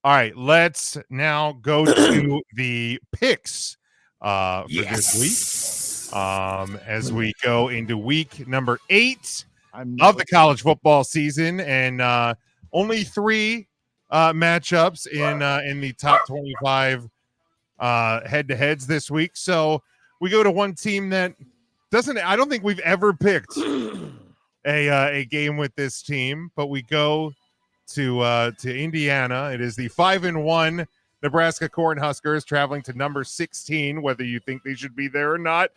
All right, let's now go to the picks for this week. As we go into week number 8 of the college football season, and only 3 matchups in the top 25 head-to-heads this week. So we go to one team that doesn't. I don't think we've ever picked a game with this team, but we go to Indiana. It is the 5-1 Nebraska Cornhuskers traveling to number 16, whether you think they should be there or not.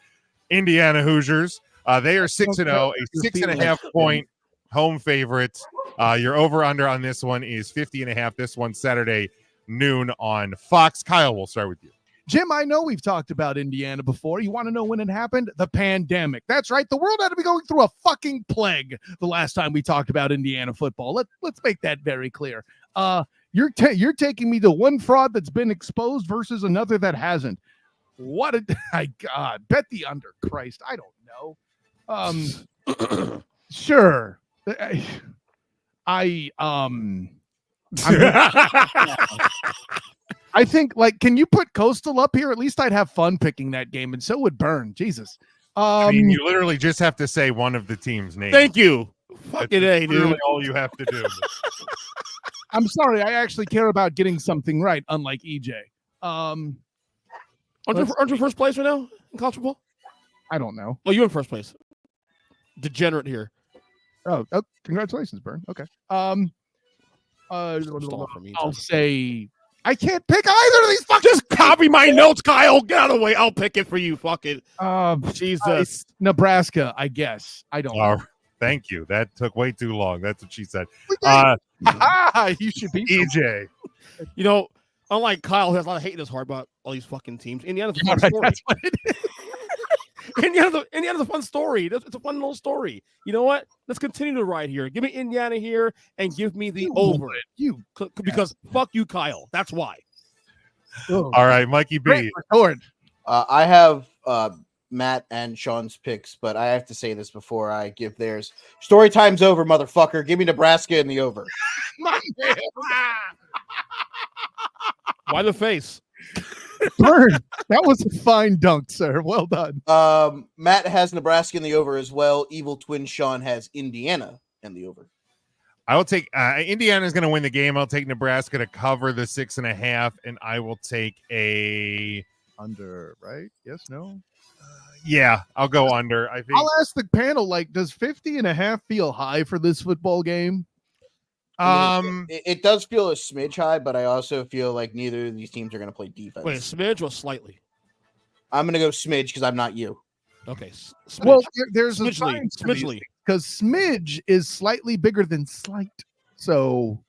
Indiana Hoosiers. They are 6-0, a 6.5 point home favorite. Your over-under on this one is 50.5. This one Saturday noon on Fox. Kyle, we'll start with you. Jim, I know we've talked about Indiana before. You want to know when it happened? The pandemic. That's right. The world had to be going through a fucking plague the last time we talked about Indiana football. Let's make that very clear. You're taking me to one fraud that's been exposed versus another that hasn't. What a my God. Bet the under. Christ. I don't know. Sure. I think, like, can you put Coastal up here? At least I'd have fun picking that game, and so would Burn. Jesus. I mean, you literally just have to say one of the team's names. Thank you. Fucking A, dude. Really all you have to do. I'm sorry. I actually care about getting something right, unlike EJ. Aren't you first place right now in college football? I don't know. Oh, you're in first place. Degenerate here. Oh, congratulations, Burn. Okay. I'll say I can't pick either of these fucking. Just copy my notes, Kyle. Get out of the way. I'll pick it for you. Fuck it. Jesus. Nebraska, I guess. I don't know. Thank you. That took way too long. That's what she said. You should be EJ. You know, unlike Kyle, who has a lot of hate in his heart about all these fucking teams, Indiana's a fun story. That's what it is. Indiana's a fun story. It's a fun little story. You know what? Let's continue to ride here. Give me Indiana here and give me the over. Because fuck you, Kyle. That's why. All right, Mikey B. I have Matt and Sean's picks, but I have to say this before I give theirs. Story time's over, motherfucker. Give me Nebraska in the over. Why the face? Burn. That was a fine dunk, sir. Well done. Matt has Nebraska in the over as well. Evil twin Sean has Indiana in the over. I will take Indiana's going to win the game. I'll take Nebraska to cover the 6.5, and I will take a under. Right? Yes. No. Yeah, I'll go under. I think I'll ask the panel. Like, does 50.5 feel high for this football game? It does feel a smidge high, but I also feel like neither of these teams are going to play defense. Wait, smidge or slightly? I'm going to go smidge because I'm not you. Okay. Smidge. Well, there's a smidgely because smidge is slightly bigger than slight. So,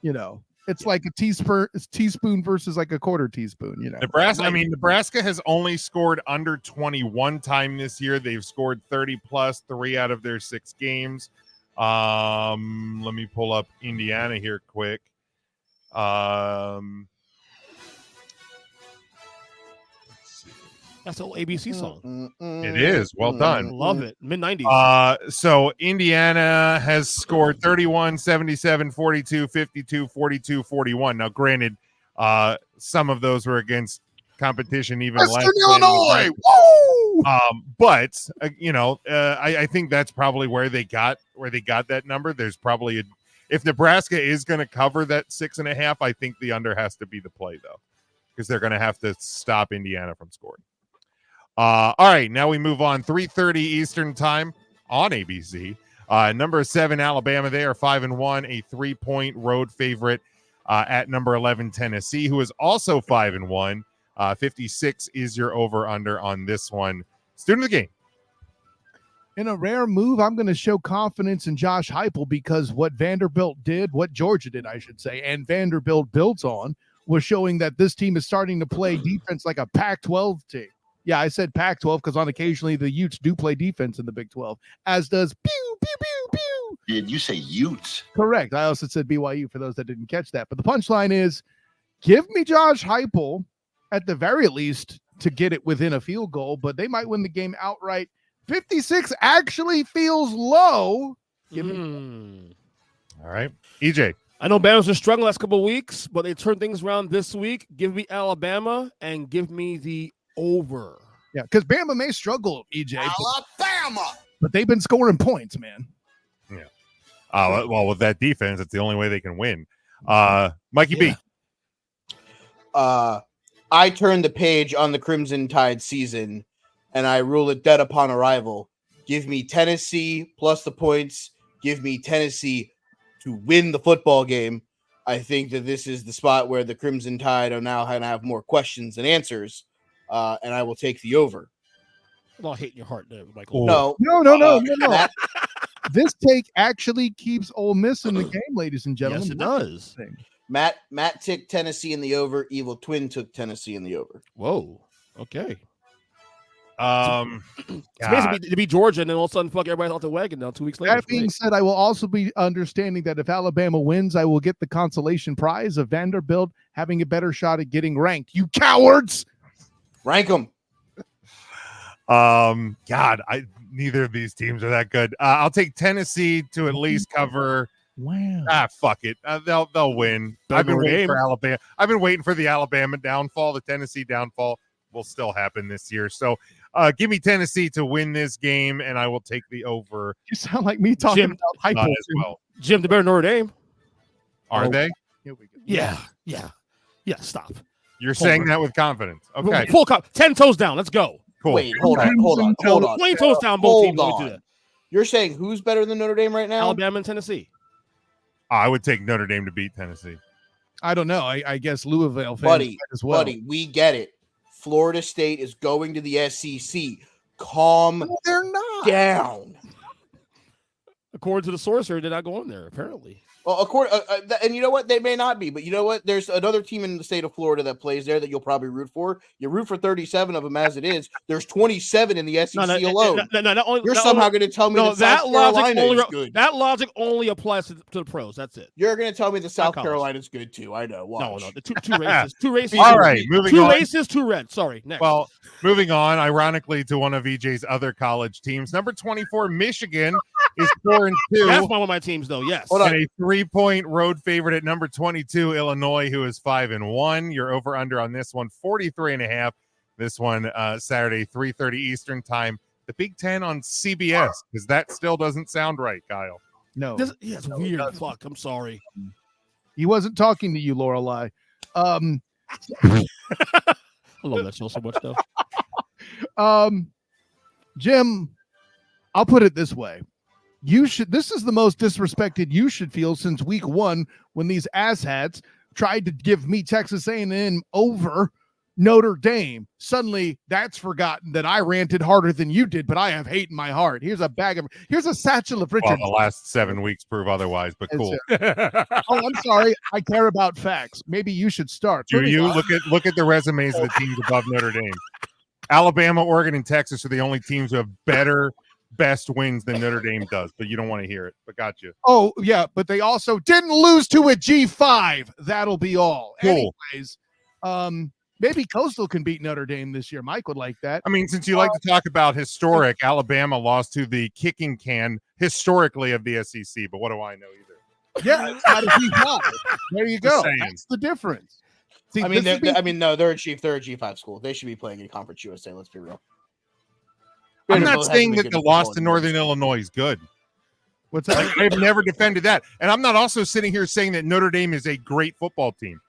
you know, it's like a teaspoon versus like a quarter teaspoon. You know, Nebraska has only scored under 21 time this year. They've scored 30 plus 3 out of their 6 games. Let me pull up Indiana here quick. That's an old ABC song. It is. Well done. Love it. Mid-90s. So Indiana has scored 31, 77, 42, 52, 42, 41. Now, granted, some of those were against competition even less. Western Illinois. Woo! But I think that's probably where they got that number. There's probably if Nebraska is going to cover that 6.5, I think the under has to be the play though, because they're going to have to stop Indiana from scoring. All right, now we move on. 3:30 Eastern time on ABC. Number 7 Alabama. They are 5-1, a 3-point road favorite at number 11 Tennessee, who is also 5-1. 56 is your over/under on this one. Student of the game. In a rare move, I'm going to show confidence in Josh Heupel because what Georgia did, I should say, and Vanderbilt built on was showing that this team is starting to play defense like a Pac-12 team. Yeah, I said Pac-12 because on occasionally the Utes do play defense in the Big 12, as does pew, pew, pew, pew. Did you say Utes? Correct. I also said BYU for those that didn't catch that. But the punchline is, give me Josh Heupel at the very least to get it within a field goal, but they might win the game outright. 56 actually feels low. All right. EJ. I know Bama's been struggling last couple of weeks, but they turned things around this week. Give me Alabama and give me the over. Yeah, because Bama may struggle, EJ. Alabama. But they've been scoring points, man. Yeah. Well, with that defense, it's the only way they can win. Mikey B. I turn the page on the Crimson Tide season, and I rule it dead upon arrival. Give me Tennessee plus the points. Give me Tennessee to win the football game. I think that this is the spot where the Crimson Tide are now going to have more questions than answers, and I will take the over. A lot of hate in your heart there, Michael. No. That, this take actually keeps Ole Miss in the game, ladies and gentlemen. Yes, it does. Matt took Tennessee in the over. Evil Twin took Tennessee in the over. Whoa. Okay. It's amazing to be Georgia, and then all of a sudden, fuck everybody off the wagon now 2 weeks later. That being said, I will also be understanding that if Alabama wins, I will get the consolation prize of Vanderbilt having a better shot at getting ranked. You cowards! Rank them. Neither of these teams are that good. I'll take Tennessee to at least cover. Wow. Fuck it. They'll win. I've been waiting for Alabama. I've been waiting for the Alabama downfall. The Tennessee downfall will still happen this year. So give me Tennessee to win this game, and I will take the over. You sound like me talking about hypo as well. Jim, the better Notre Dame. Are they? Here we go. Yeah. Stop. You're saying that with confidence. Okay. Full cop. 10 toes down. Let's go. Cool. Wait, hold on. 20 toes down. Both teams. Hold on. You're saying who's better than Notre Dame right now? Alabama and Tennessee. I would take Notre Dame to beat Tennessee. I don't know. I guess Louisville fans Buddy, as well. Buddy, we get it. Florida State is going to the SEC. Calm they're not down. According to the sorcerer, they're not going there, apparently. Well, and you know what? They may not be, but you know what? There's another team in the state of Florida that plays there that you'll probably root for. You root for 37 of them as it is. There's 27 in the SEC alone. You're somehow going to tell me that South Carolina is good. That logic only applies to the pros. That's it. You're going to tell me that South Carolina is good too. I know. Watch. No. The two races. Two races. All right, moving on. 2 races, 2 red. Sorry. Next. Well, moving on, ironically, to one of EJ's other college teams. Number 24, Michigan, is 4-2. That's one of my teams, though. Yes. And a 3-point road favorite at number 22, Illinois, who is 5-1. You're over under on this one, 43.5. This one Saturday, 3:30 Eastern time. The Big Ten on CBS, because that still doesn't sound right, Kyle. No. It's weird. Fuck. I'm sorry. He wasn't talking to you, Lorelei. I love that show so much, though. Jim, I'll put it this way. This is the most disrespected you should feel since week 1 when these asshats tried to give me Texas A&M over Notre Dame. Suddenly that's forgotten that I ranted harder than you did, but I have hate in my heart. Here's a satchel of Richard. Well, the last 7 weeks prove otherwise, but cool. I'm sorry. I care about facts. Maybe you should start. Do you look at the resumes of the teams above Notre Dame? Alabama, Oregon, and Texas are the only teams who have best wins than Notre Dame does, but you don't want to hear it. But got you. Oh, yeah, but they also didn't lose to a G5. That'll be all. Cool. Anyways, maybe Coastal can beat Notre Dame this year. Mike would like that. I mean, since you like to talk about historic, Alabama lost to the kicking can historically of the SEC, but what do I know either? Yeah, it's not a G5. There you go. That's the difference. See, no, they're a G5 school. They should be playing in Conference USA. Let's be real. I'm not saying that the loss to Northern Illinois is good. What's that? I've never defended that. And I'm not also sitting here saying that Notre Dame is a great football team.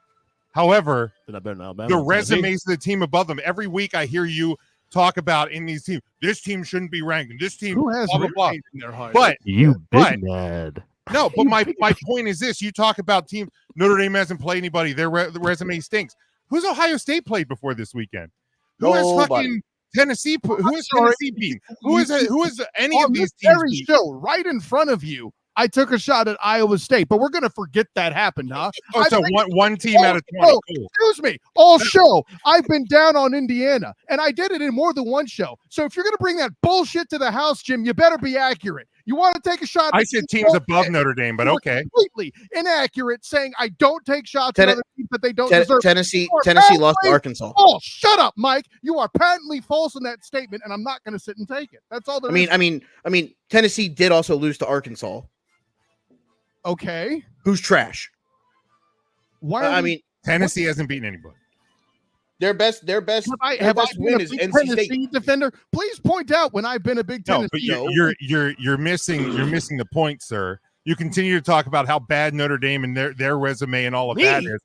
However, the resumes of the team above them, every week I hear you talk about in these teams, this team shouldn't be ranked, and this team, who has blah, blah, blah. in their heart? But you big mad. No, but my point is this. You talk about teams, Notre Dame hasn't played anybody. Their resume stinks. Who's Ohio State played before this weekend? Who has fucking Tennessee? Who is Tennessee beat? Who is any of these teams? Very show right in front of you. I took a shot at Iowa State, but we're going to forget that happened, huh? Oh, so one team out of 20. Cool. Excuse me. All show. I've been down on Indiana, and I did it in more than one show. So if you're going to bring that bullshit to the house, Jim, you better be accurate. You want to take a shot? I said teams above Notre Dame, but okay. Completely inaccurate, saying I don't take shots at other teams that they don't deserve. Tennessee lost to Arkansas. Oh, shut up, Mike. You are patently false in that statement, and I'm not going to sit and take it. That's all there is. I mean, Tennessee did also lose to Arkansas. Okay. Who's trash? Why? I mean, Tennessee hasn't beaten anybody. their best have I been win a is big NC Tennessee State. defender? Please point out when I've been a big No, Tennessee. but No. you're missing the point, sir. You continue to talk about how bad Notre Dame and their resume and all of that is,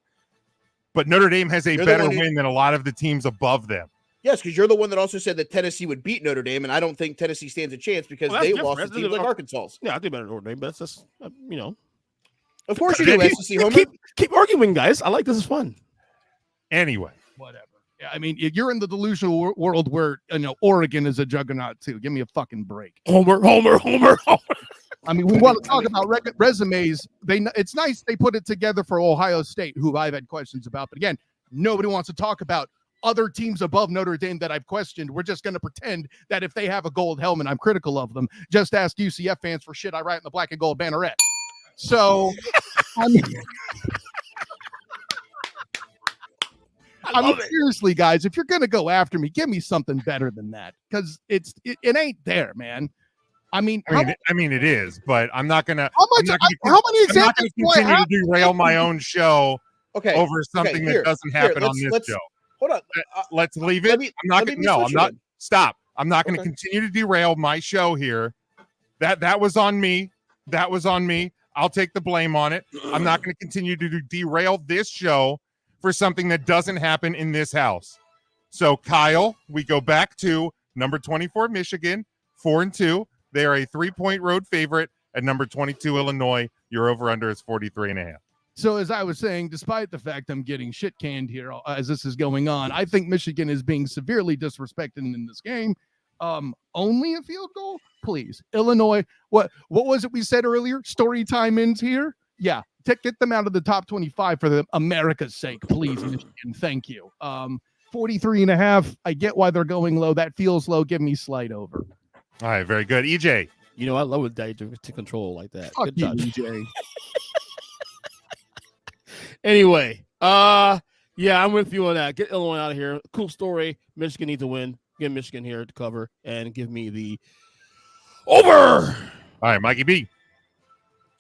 but Notre Dame has a You're the better one who- win than a lot of the teams above them. Yes, because you're the one that also said that Tennessee would beat Notre Dame, and I don't think Tennessee stands a chance because Well, they that's lost to different. teams like Arkansas. Yeah, I think better than Notre Dame, but that's just you know. Of course you do, SEC Homer. Keep arguing, guys. I like this. Is fun. Anyway, Whatever. Yeah, I mean, you're in the delusional world where Oregon is a juggernaut too. Give me a fucking break. Homer. I mean, we want to talk about resumes. It's nice they put it together for Ohio State, who I've had questions about. But again, nobody wants to talk about other teams above Notre Dame that I've questioned. We're just going to pretend that if they have a gold helmet, I'm critical of them. Just ask UCF fans for shit I write in the black and gold banneret. So, I mean, seriously, guys, if you're going to go after me, give me something better than that, because it ain't there, man. I mean, it is, but I'm not gonna. How many examples I'm not gonna continue to derail my own show over something that doesn't happen on this show. Hold on. Let's leave it. I'm not going to. No, I'm not. Stop. I'm not going to continue to derail my show here. That was on me. That was on me. I'll take the blame on it. I'm not going to continue to derail this show for something that doesn't happen in this house. So, Kyle, we go back to number 24, Michigan, 4-2. They are a 3-point road favorite at number 22, Illinois. Your over-under is 43.5. So as I was saying, despite the fact I'm getting shit canned here as this is going on, I think Michigan is being severely disrespected in this game. Only a field goal, please. Illinois, what was it we said earlier? Story time ends here. Yeah, get them out of the top 25 for America's sake, please, Michigan. Thank you. 43.5. I get why they're going low. That feels low. Give me slight over. All right, very good. EJ. You know, I love when Daddy to control like that. Fuck Good you, job, EJ. Anyway, yeah, I'm with you on that. Get Illinois out of here. Cool story. Michigan needs to win. Get Michigan here to cover and give me the over. All right, Mikey B.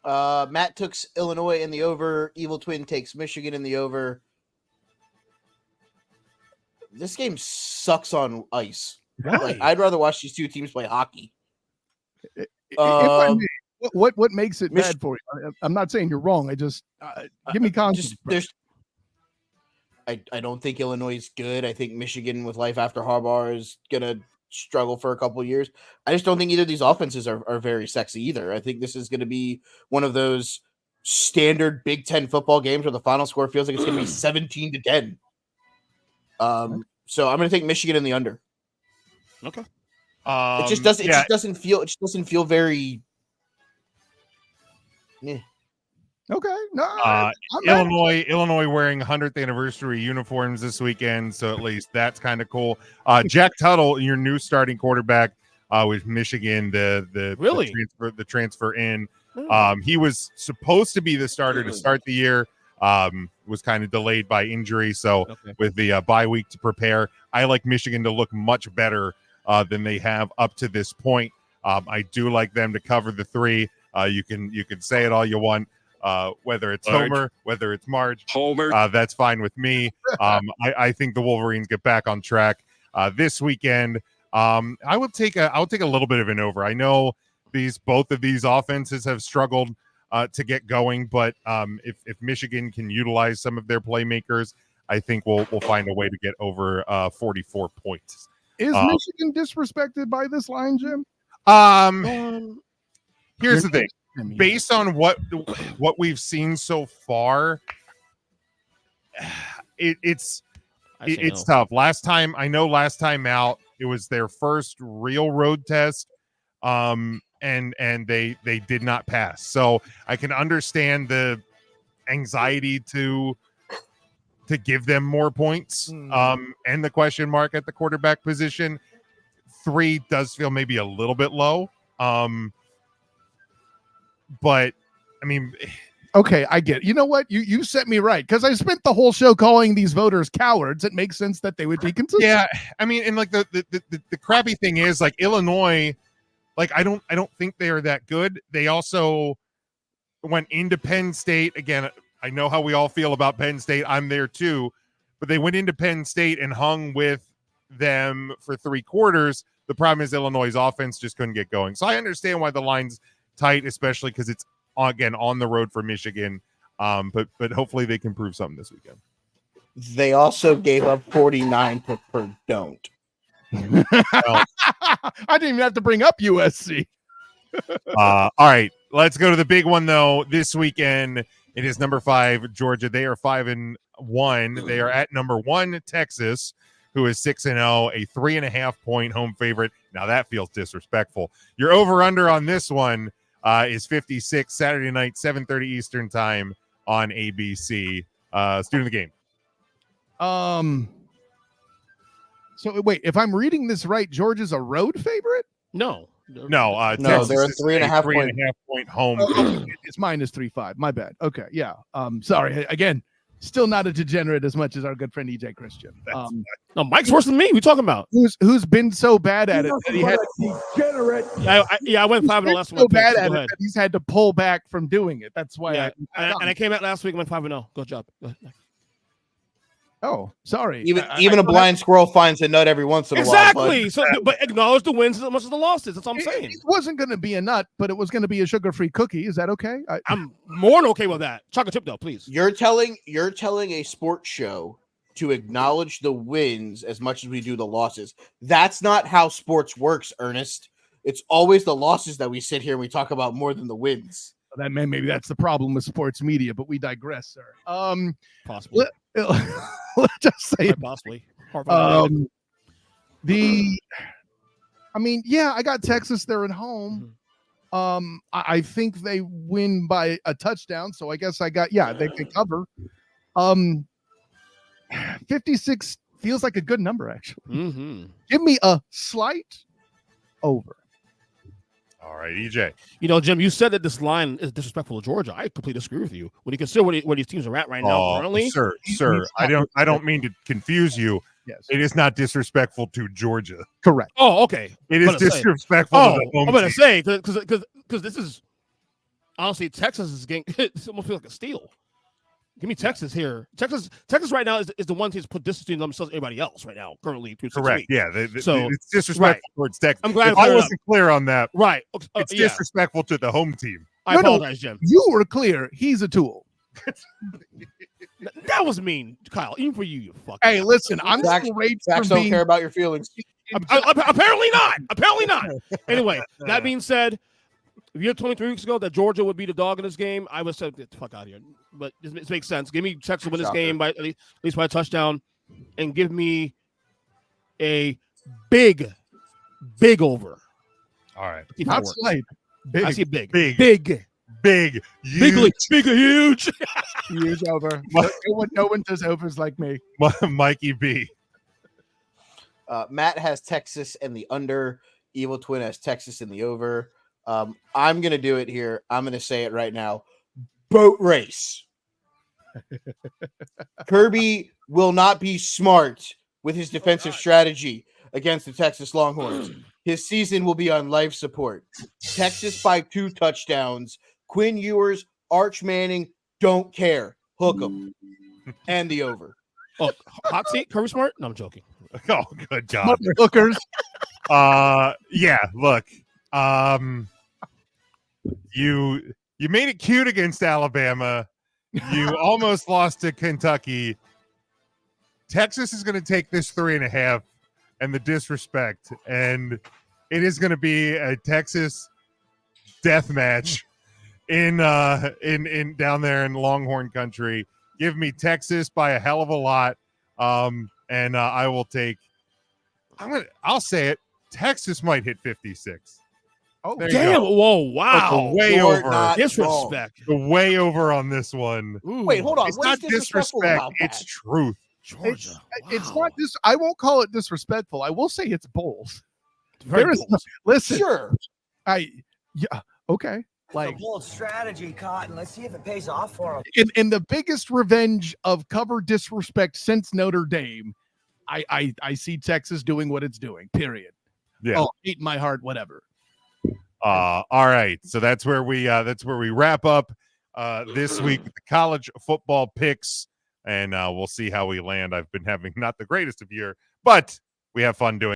Matt took Illinois in the over. Evil Twin takes Michigan in the over. This game sucks on ice. Like, I'd rather watch these two teams play hockey. What makes it bad for you? I'm not saying you're wrong. I just give me context. I don't think Illinois is good. I think Michigan with life after Harbaugh is gonna struggle for a couple of years. I just don't think either of these offenses are very sexy either. I think this is going to be one of those standard Big Ten football games where the final score feels like it's going to be 17-10. So I'm going to take Michigan in the under. Okay. It just doesn't. It just doesn't feel. It just doesn't feel very. Yeah. Okay. No. Illinois wearing 100th anniversary uniforms this weekend, so at least that's kind of cool. Jack Tuttle, your new starting quarterback with Michigan, the transfer in. He was supposed to be the starter to start the year. Was kind of delayed by injury, so with the bye week to prepare, I like Michigan to look much better than they have up to this point. I do like them to cover the 3. You can say it all you want. Whether it's Homer, whether it's Marge, that's fine with me. I think the Wolverines get back on track this weekend. I'll take a little bit of an over. I know both of these offenses have struggled to get going, but if Michigan can utilize some of their playmakers, I think we'll find a way to get over 44 points. Is Michigan disrespected by this line, Jim? Here's the thing. Based on what we've seen so far, it's tough. Last time out, it was their first real road test, and they did not pass. So I can understand the anxiety to give them more points, and the question mark at the quarterback position. 3 does feel maybe a little bit low. But I mean, okay, I get it. You know what? You set me right, because I spent the whole show calling these voters cowards. It makes sense that they would be consistent. Yeah, I mean, and like the crappy thing is, like, Illinois, like I don't think they are that good. They also went into Penn State again. I know how we all feel about Penn State. I'm there too. But they went into Penn State and hung with them for 3 quarters. The problem is Illinois' offense just couldn't get going. So I understand why the line's tight, especially because it's, again, on the road for Michigan. But hopefully they can prove something this weekend. They also gave up 49 to Purdue. I didn't even have to bring up USC. All right, let's go to the big one though. This weekend, it is number 5 Georgia. They are 5-1. They are at number 1 Texas, who is 6-0, a 3.5 point home favorite. Now that feels disrespectful. Your over under on this one is 56. Saturday night, 7:30 Eastern time on ABC. Student of the game. So wait, if I'm reading this right, Georgia's a road favorite? No, Texas they're a is 3.5 point home. It's minus 3.5. My bad. Okay, yeah. Sorry. Again, still not a degenerate as much as our good friend EJ Christian. No, Mike's worse than me. We talking about Who's been so bad at it that he had degenerate. I went 5 last so bad at it that he's had to pull back from doing it. That's why. I came out last week and went 5-0. Good job. Oh, sorry. Even a blind squirrel finds a nut every once in a while. Exactly. So, but acknowledge the wins as much as the losses. That's all I'm saying. It wasn't going to be a nut, but it was going to be a sugar-free cookie. Is that okay? I'm more than okay with that. Chocolate chip though, please. You're telling a sports show to acknowledge the wins as much as we do the losses. That's not how sports works, Ernest. It's always the losses that we sit here and we talk about more than the wins. Maybe that's the problem with sports media, but we digress, sir. Possibly. Let's just say possibly. I got Texas. They're at home. I think they win by a touchdown. So I guess they cover. 56 feels like a good number, actually. Mm-hmm. Give me a slight over. All right, EJ. Jim, you said that this line is disrespectful to Georgia. I completely disagree with you. When you consider where these teams are at right now currently. Sir, I don't mean to confuse you. Yes. It is not disrespectful to Georgia. Correct. Oh, okay. It is disrespectful to the home I'm going to team. say, because this is, honestly, Texas is getting, it almost feels like a steal. Give me Texas here. Texas right now is the one team to put distance between themselves and everybody else right now, currently. Through 6 Correct. weeks. Yeah. So it's disrespectful towards Texas. I'm glad if I wasn't clear on that. Right. It's disrespectful to the home team. I apologize, Jim. You were clear. He's a tool. That was mean, Kyle. Even for you fuck. Hey, listen, I'm straight Zach don't care about your feelings. Apparently not. Anyway, that being said, if you had 23 weeks ago that Georgia would be the dog in this game, I would say, get the fuck out of here. But this makes sense. Give me Texas to win this game by at least by a touchdown, and give me a big over. All right. Not slight. Big. I see big. Huge. Huge over. No one does overs like me. Mikey B. Matt has Texas and the under. Evil Twin has Texas in the over. I'm going to do it here. I'm going to say it right now. Boat race. Kirby will not be smart with his defensive strategy against the Texas Longhorns. His season will be on life support. Texas by 2 touchdowns. Quinn Ewers, Arch Manning, don't care. Hook them. And the over. Oh, hot seat, Kirby Smart? No, I'm joking. Oh, good God. Hookers. Yeah, look. You made it cute against Alabama. You almost lost to Kentucky. Texas is going to take this 3.5 and the disrespect, and it is going to be a Texas death match in down there in Longhorn country. Give me Texas by a hell of a lot, and I will take. I'll say it. Texas might hit 56. Oh, damn! Whoa! Wow! Way over. Disrespect. Way over on this one. Ooh. Wait, hold on. It's What not is disrespectful disrespect. about that? It's truth. Georgia. It's not this. I won't call it disrespectful. I will say it's bold. Very bold. Listen. Sure. Okay. Like bold strategy, Cotton. Let's see if it pays off for him. In the biggest revenge of cover disrespect since Notre Dame, I see Texas doing what it's doing. Period. Yeah. Oh, eat my heart, whatever. All right. So that's where we wrap up this week with the college football picks, and we'll see how we land. I've been having not the greatest of year, but we have fun doing